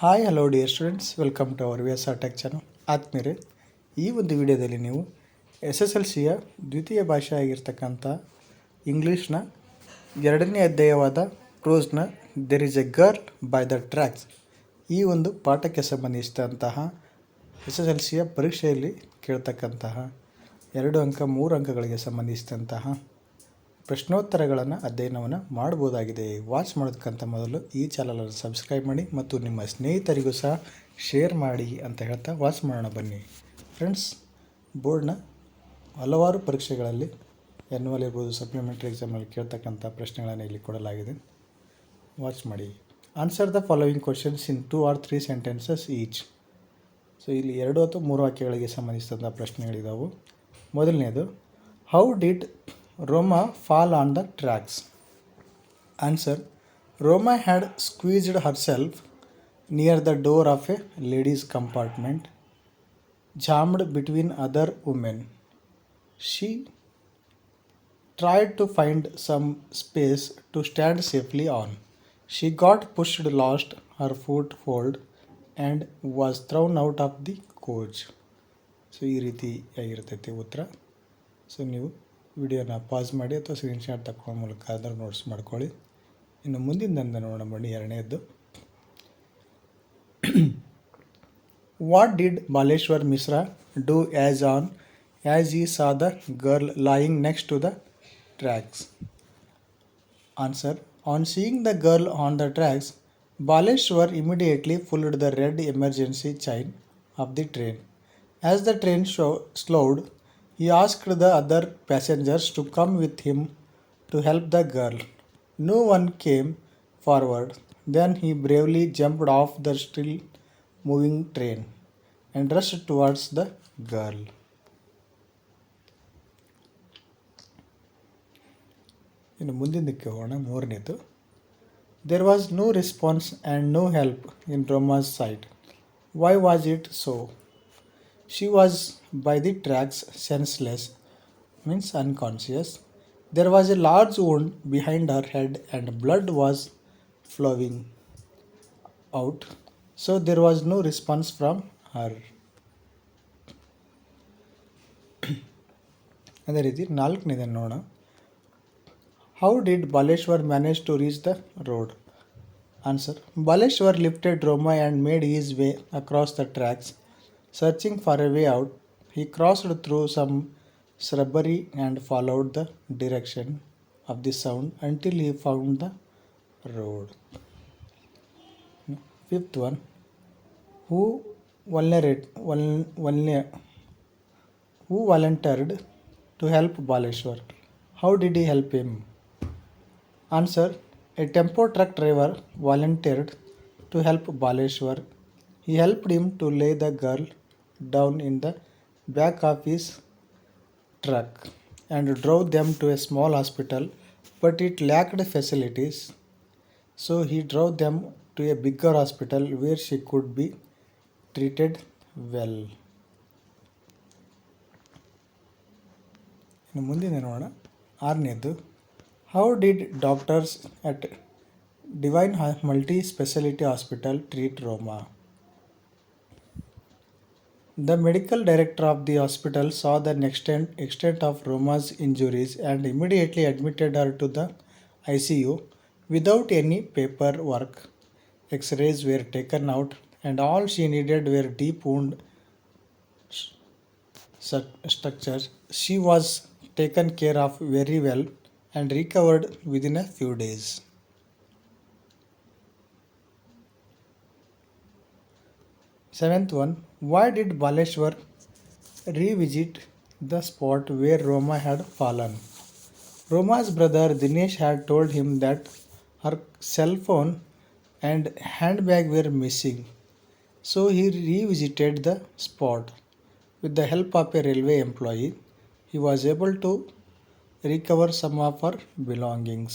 Hi hello dear students, welcome to our VSR tech channel. ಆತ್ಮೀಯರೇ, ಈ ಒಂದು ವಿಡಿಯೋದಲ್ಲಿ ನೀವು SSLCಯ ದ್ವಿತೀಯ ಭಾಷೆ ಆಗಿರ್ತಕ್ಕಂಥ ಇಂಗ್ಲೀಷ್ನ ಎರಡನೇ ಅಧ್ಯಾಯವಾದ ಪ್ರೋಸ್ನ there is a girl by the tracks ಈ ಒಂದು ಪಾಠಕ್ಕೆ ಸಂಬಂಧಿಸಿದಂತಹ SSLCಯ ಪರೀಕ್ಷೆಯಲ್ಲಿ ಕೇಳ್ತಕ್ಕಂತಹ 2 ಅಂಕ 3 ಅಂಕಗಳಿಗೆ ಸಂಬಂಧಿಸಿದಂತಹ ಪ್ರಶ್ನೋತ್ತರಗಳನ್ನು ಅಧ್ಯಯನವನ್ನು ಮಾಡ್ಬೋದಾಗಿದೆ. ವಾಚ್ ಮಾಡೋದಕ್ಕಂತ ಮೊದಲು ಈ ಚಾನಲನ್ನು ಸಬ್ಸ್ಕ್ರೈಬ್ ಮಾಡಿ ಮತ್ತು ನಿಮ್ಮ ಸ್ನೇಹಿತರಿಗೂ ಸಹ ಶೇರ್ ಮಾಡಿ ಅಂತ ಹೇಳ್ತಾ ವಾಚ್ ಮಾಡೋಣ ಬನ್ನಿ. ಫ್ರೆಂಡ್ಸ್, ಬೋರ್ಡ್ನ ಹಲವಾರು ಪರೀಕ್ಷೆಗಳಲ್ಲಿ ಎನ್ಯುವಲ್ ಇರ್ಬೋದು, ಸಪ್ಲಿಮೆಂಟ್ರಿ ಎಕ್ಸಾಮಲ್ಲಿ ಕೇಳ್ತಕ್ಕಂಥ ಪ್ರಶ್ನೆಗಳನ್ನು ಇಲ್ಲಿ ಕೊಡಲಾಗಿದೆ. ವಾಚ್ ಮಾಡಿ. Answer the following questions in 2 or 3 sentences each. So ಇಲ್ಲಿ 2 ಅಥವಾ 3 ವಾಕ್ಯಗಳಿಗೆ ಸಂಬಂಧಿಸಿದಂಥ ಪ್ರಶ್ನೆಗಳಿದ್ದಾವೆ. ಮೊದಲನೇದು, how did Roma fall on the tracks? Answer: Roma had squeezed herself near the door of a ladies' compartment, jammed between other women. She tried to find some space to stand safely on. She got pushed, lost her foothold, and was thrown out of the coach. So ಈ ರೀತಿ ಆಗಿರ್ತೈತೆ ಉತ್ತರ. So ನೀವು ವಿಡಿಯೋನ pass ಮಾಡಿ ಅಥವಾ screenshot ತಗೊಳ್ಳೋ ಮೂಲಕ ಅದರ ನೋಟ್ಸ್ ಮಾಡ್ಕೊಳ್ಳಿ. ಇನ್ನು ಮುಂದಿನದಂದ ನೋಡೋಣ ಬನ್ನಿ. ಎರಡನೇದ್ದು, what did Baleshwar Mishra do as he saw the girl lying next to the tracks? Answer: on seeing the girl on the tracks, Baleshwar immediately pulled the red emergency chain of the train. As the train slowed, he asked the other passengers to come with him to help the girl. No one came forward. Then he bravely jumped off the still moving train and rushed towards the girl. ಇನ್ನು ಮುಂದಿನದಕ್ಕೆ ಹೋಗೋಣ. ಮೂರನೇದು, there was no response and no help in Roma's side. Why was it so? She was by the tracks, senseless, means unconscious. There was a large wound behind her head and blood was flowing out. So there was no response from her. ಅದೇ ರೀತಿ ನಾಲ್ಕನೇದನ್ನು ನೋಡೋಣ. How did Baleshwar manage to reach the road? Answer: Baleshwar lifted Roma and made his way across the tracks. Searching for a way out, he crossed through some shrubbery and followed the direction of the sound until he found the road. Fifth one, who volunteered to help Baleshwar? How did he help him? Answer: a tempo truck driver volunteered to help Baleshwar. He helped him to lay the girl down in the back of his truck and drove them to a small hospital, but it lacked facilities. So he drove them to a bigger hospital where she could be treated well. ಇನ್ನು ಮುಂದಿನ ನೋಡೋಣ. ಆರನೇದು, how did doctors at Divine Multi-Speciality Hospital treat Roma? The medical director of the hospital saw the extent of Roma's injuries and immediately admitted her to the ICU without any paperwork. X-rays were taken out and all she needed were deep wound structures. She was taken care of very well and recovered within a few days. Seventh one, why did Baleshwar revisit the spot where Roma had fallen? Roma's brother Dinesh had told him that her cell phone and handbag were missing. So he revisited the spot. With the help of a railway employee, he was able to recover some of her belongings.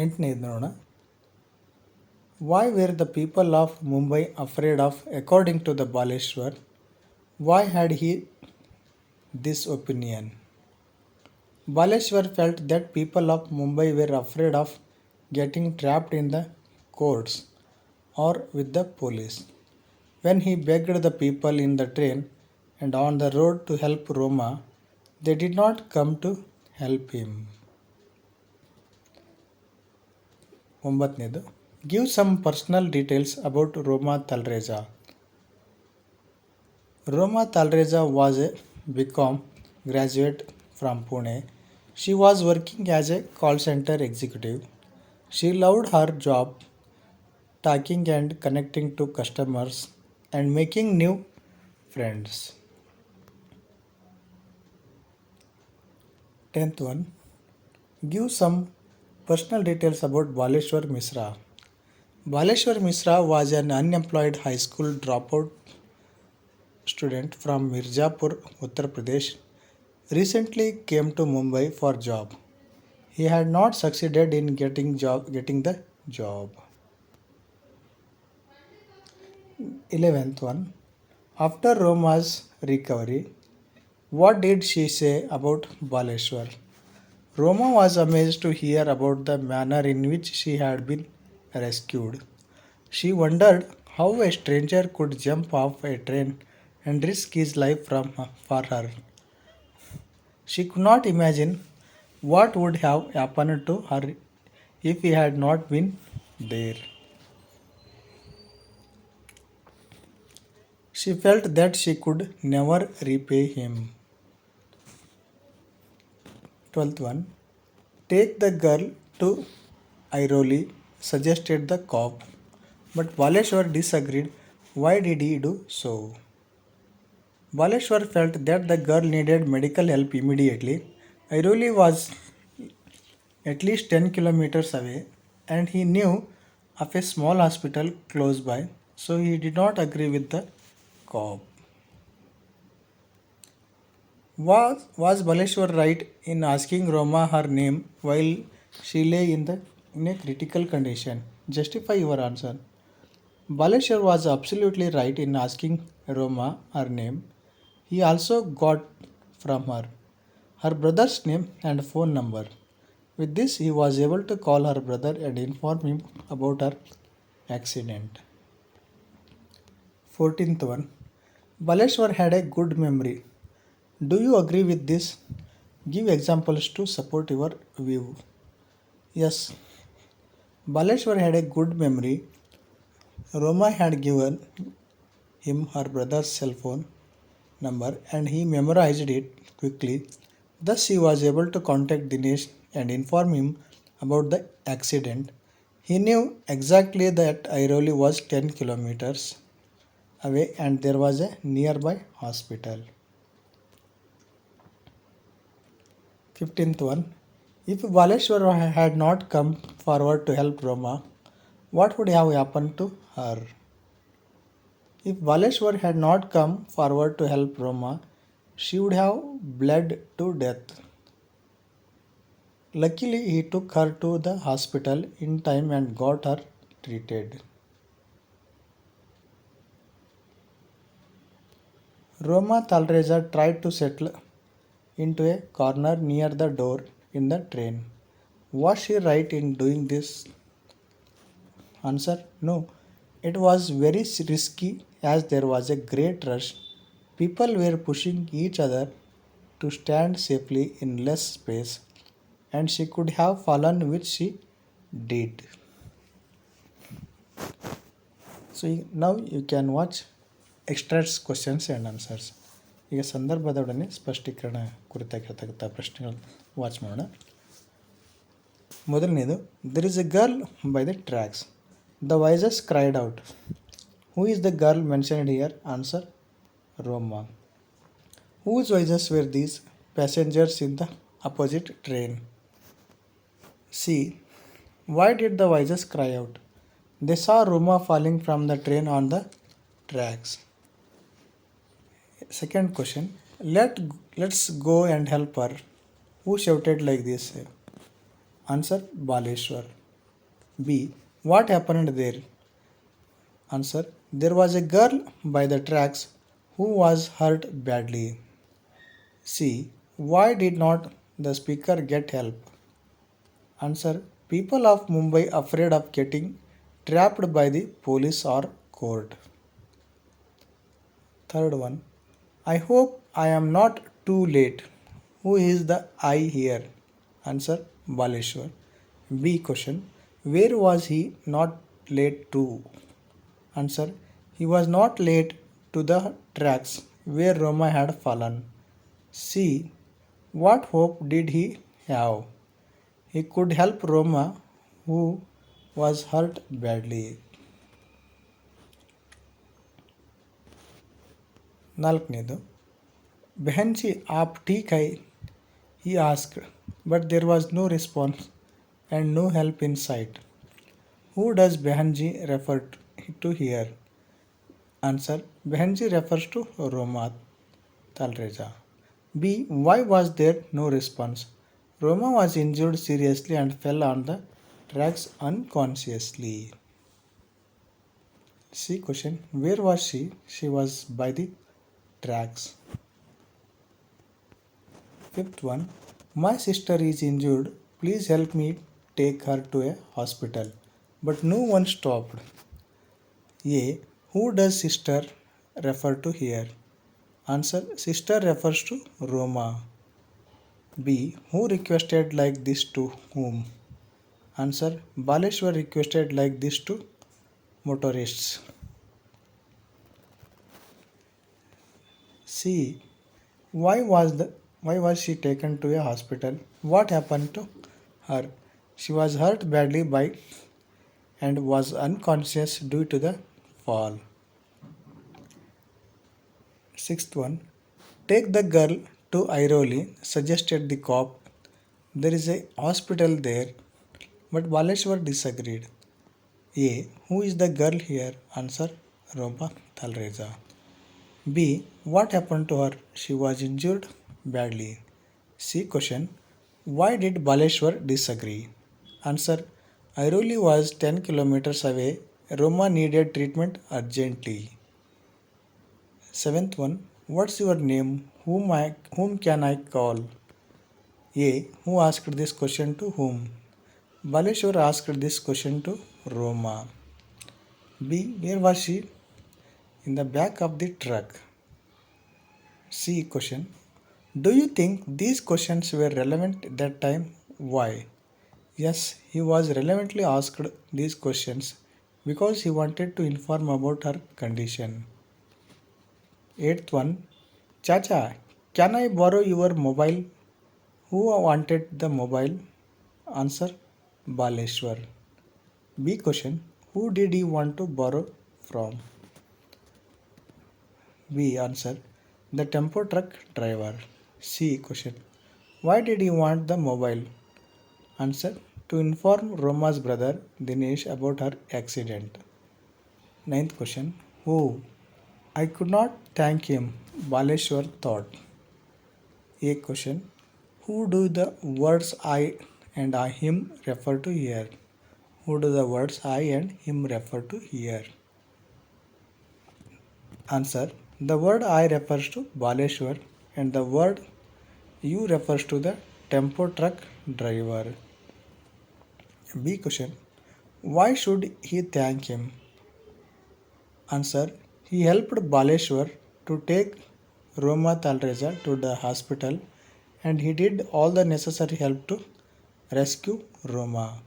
ಎಂಟನೇದು ನೋಡೋಣ. Why were the people of Mumbai afraid of, according to the Baleshwar? Why had he this opinion? Baleshwar felt that people of Mumbai were afraid of getting trapped in the courts, or with the police. When he begged the people in the train and on the road to help Roma, they did not come to help him. ಒಂಬತ್ತನೇದು give some personal details about Roma Talreja. Roma Talreza was a BCom graduate from Pune. She was working as a call center executive. She loved her job, talking and connecting to customers and making new friends. 10th one. Give some personal details about Baleshwar Misra. Baleshwar Misra was an unemployed high school dropout student from Mirzapur, Uttar Pradesh, recently came to Mumbai for job. He had not succeeded in getting the job. 11th one. After Roma's recovery, what did she say about Baleshwar? Roma was amazed to hear about the manner in which she had been rescued. She wondered how a stranger could jump off a train and risk his life for her. She could not imagine what would have happened to her if he had not been there. She felt that she could never repay him. 12th one. Take the girl to Airoli, suggested the cop, but Baleshwar disagreed. Why did he do so? Baleshwar felt that the girl needed medical help immediately. Airoli was at least 10 kilometers away and he knew of a small hospital close by, so he did not agree with the cop. Was Baleshwar right in asking Roma her name while she lay in a critical condition? Justify your answer. Baleshwar was absolutely right in asking Roma her name. He also got from her brother's name and phone number. With this, he was able to call her brother and inform him about her accident. 14th one. Baleshwar had a good memory. Do you agree with this? Give examples to support your view. Yes, Baleshwar had a good memory. Roma had given him her brother's cell phone number and he memorized it quickly. Thus, he was able to contact Dinesh and inform him about the accident. He knew exactly that Airoli was 10 kilometers away and there was a nearby hospital. 15th one. If Baleshwar had not come forward to help Roma, what would have happened to her? If Baleshwar had not come forward to help Roma, she would have bled to death. Luckily, he took her to the hospital in time and got her treated. Roma Talreza tried to settle into a corner near the door in the train. Was she right in doing this? Answer: no. It was very risky as there was a great rush. People were pushing each other to stand safely in less space and she could have fallen, which she did. So now you can watch extracts, questions and answers. ಈಗ ಸಂದರ್ಭದೊಡನೆ ಸ್ಪಷ್ಟೀಕರಣ ಕುರಿತಾಗಿರ್ತಕ್ಕಂಥ ಪ್ರಶ್ನೆಗಳು watch ಮಾಡೋಣ. ಮೊದಲನೇದು, there is a girl by the tax. The voices cried out. Who is the girl mentioned here? Answer: Roma. Whose voices were these passengers in the opposite train? C. Why did the voices cry out? They saw Roma falling from the train on the tracks. Second question. Let's go and help her. Who shouted like this? Answer: Baleshwar. B. What happened there? Answer: there was a girl by the tracks who was hurt badly. C. Why did not the speaker get help? Answer: people of Mumbai afraid of getting trapped by the police or court. Third one, I hope I am not too late. Who is the I here? Answer, Baleshwar. B question, where was he not late to? Answer, he was not late to the tracks where Roma had fallen. C, what hope did he have? He could help Roma, who was hurt badly. ನಾಲ್ಕನೇದು, ಬೆಹನ್ಜಿ ಆಪ್ ಠೀಕ್ ಹೈ, he asked, but there was no response and no help in sight. Who does Behanji refer to here? Answer, Behanji refers to Roma Talreja. B, why was there no response? Roma was injured seriously and fell on the tracks unconsciously. C question, where was she? She was by the tracks. Fifth one, my sister is injured. Please help me take her to a hospital. But no one stopped. A, who does sister refer to here? Answer, sister refers to Roma. B, who requested like this to whom? Answer, Baleshwar requested like this to motorists. C, why was she taken to a hospital? What happened to her? She was hurt badly by and was unconscious due to the fall. Sixth one, take the girl to Airoli, suggested the cop. There is a hospital there, but Baleshwar disagreed. A, who is the girl here? Answer, Roma Talreja. B, what happened to her? She was injured badly. C question, why did Baleshwar disagree? Answer, Airoli was 10 kilometers away. Roma needed treatment urgently. Seventh one, what's your name? Whom can I call? A, who asked this question to whom? Baleshwar asked this question to Roma. B, where was she? In the back of the truck. C question, do you think these questions were relevant at that time? Why? Yes, he was relevantly asked these questions because he wanted to inform about her condition. Eighth one, Chacha, can I borrow your mobile? Who wanted the mobile? Answer, Baleshwar. B question, who did he want to borrow from? B answer, the tempo truck driver. C question, why did he want the mobile? Answer, to inform Roma's brother Dinesh about her accident. Ninth question, who? I could not thank him, Baleshwar thought. A question, who do the words I and him refer to here? Who do the words I and him refer to here? Answer, the word I refers to Baleshwar and the word you refers to the tempo truck driver. B question, why should he thank him? Answer, he helped Baleshwar to take Roma Talreja to the hospital and he did all the necessary help to rescue Roma.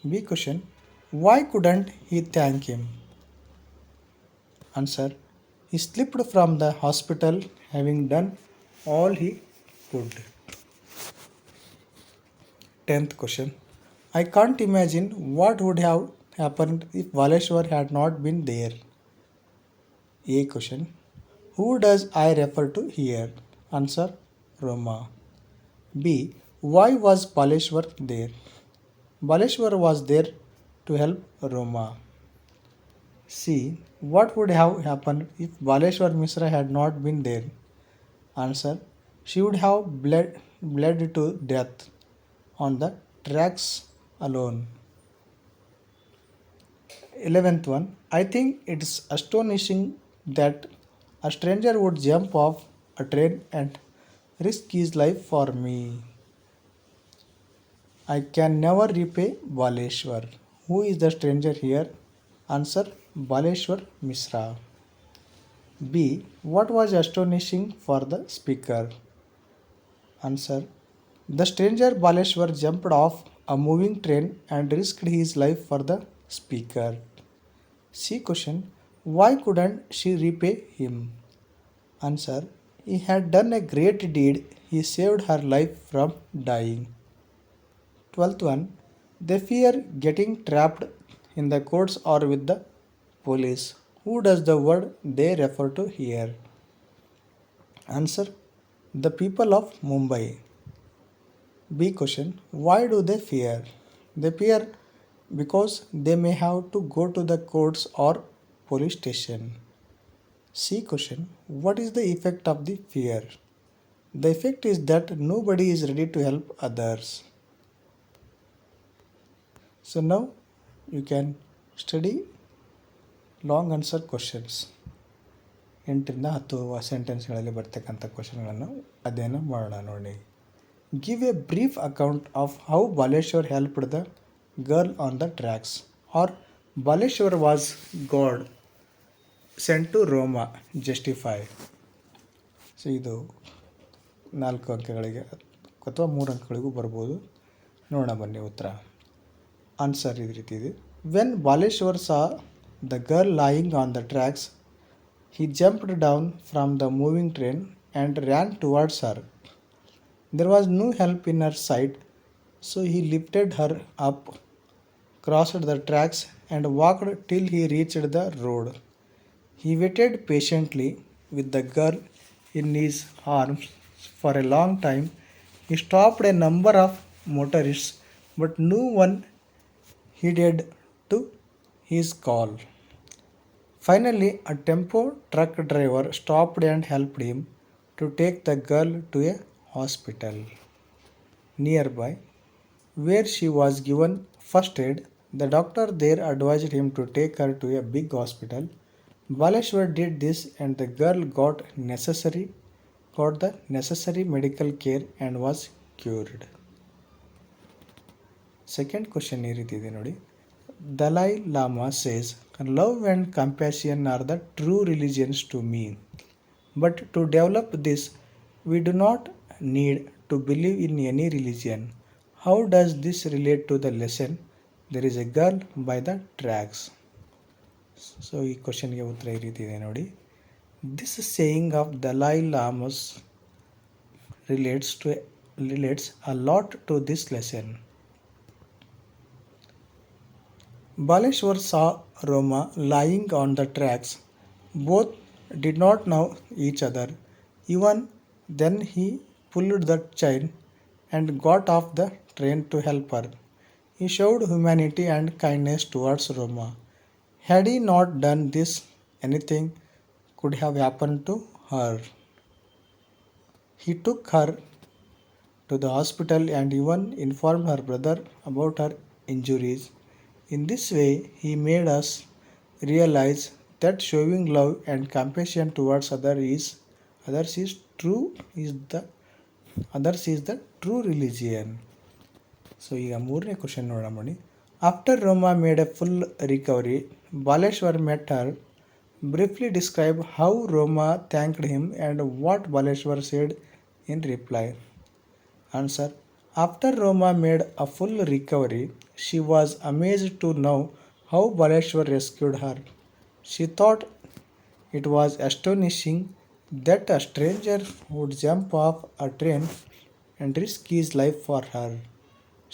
B question, why couldn't he thank him? Answer, he slipped from the hospital having done all he could. 10th question, I can't imagine what would have happened if Baleshwar had not been there. A question, who does I refer to here? Answer, Roma. B, why was Baleshwar there? Baleshwar was there to help Roma. C, what would have happened if Baleshwar Misra had not been there? Answer, she would have bled to death on the tracks alone. 11th one, I think it's astonishing that a stranger would jump off a train and risk his life for me. I can never repay Baleshwar. Who is the stranger here? Answer, Baleshwar Misra. B. What was astonishing for the speaker? Answer, the stranger Baleshwar jumped off a moving train and risked his life for the speaker. C. Question, why couldn't she repay him? Answer, he had done a great deed. He saved her life from dying. 12th one, they fear getting trapped in the courts or with the police. Who does the word they refer to here? Answer, the people of Mumbai. B question, why do they fear? They fear because they may have to go to the courts or police station. C question, what is the effect of the fear? The effect is that nobody is ready to help others. So now you can study long answer questions. 8ರಿಂದ 10 ಸೆಂಟೆನ್ಸ್ಗಳಲ್ಲಿ ಬರ್ತಕ್ಕಂಥ ಕ್ವಶನ್ಗಳನ್ನು ಅಧ್ಯಯನ ಮಾಡೋಣ ನೋಡಿ. Give a brief account of how Baleshwar helped the girl on the tracks or Baleshwar was God sent to Roma justify. So ಇದು 4 ಅಂಕಗಳಿಗೆ ಅಥವಾ 3 ಅಂಕಗಳಿಗೂ ಬರ್ಬೋದು. ನೋಡೋಣ ಬನ್ನಿ ಉತ್ತರ. ಆನ್ಸರ್ ಈ ರೀತಿ ಇದೆ. When Baleshwar saw the girl lying on the tracks, he jumped down from the moving train and ran towards her. There was no help in her sight, so he lifted her up, crossed the tracks, and walked till he reached the road. He waited patiently with the girl in his arms for a long time. He stopped a number of motorists, but no one heeded to his call. Finally, a tempo truck driver stopped and helped him to take the girl to a hospital nearby, where she was given first aid. The doctor there advised him to take her to a big hospital. Baleshwar did this and the girl got the necessary medical care and was cured. Second question ಈ ರೀತಿ ಇದೆ ನೋಡಿ. Dalai Lama says, love and compassion are the true religions to me. But to develop this, we do not need to believe in any religion. How does this relate to the lesson, there is a girl by the tracks? So, ಈ ಕ್ವಶನ್ಗೆ ಉತ್ತರ ಈ ರೀತಿ ಇದೆ ನೋಡಿ. This saying of Dalai Lama's relates a lot to this lesson. Baleshwar saw Roma lying on the tracks. Both did not know each other. Even then he pulled the chain and got off the train to help her. He showed humanity and kindness towards Roma. Had he not done this, anything could have happened to her. He took her to the hospital and even informed her brother about her injuries. In this way, he made us realize that showing love and compassion towards others is the true religion. So, ಈಗ 3ನೇ question ನೋಡೋಣ ನೋಡಿ. After Roma made a full recovery, Baleshwar met her. Briefly describe how Roma thanked him and what Baleshwar said in reply. Answer. After Roma made a full recovery, she was amazed to know how Baleshwar rescued her. She thought it was astonishing that a stranger would jump off a train and risk his life for her.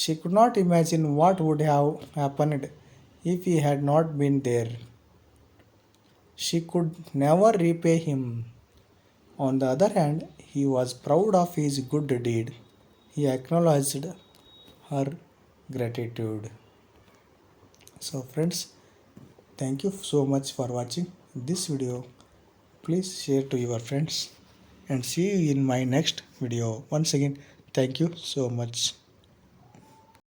She could not imagine what would have happened if he had not been there. She could never repay him. On the other hand, he was proud of his good deed. He acknowledged her gratitude. So friends, thank you so much for watching this video. Please share to your friends and see you in my next video. Once again, thank you so much.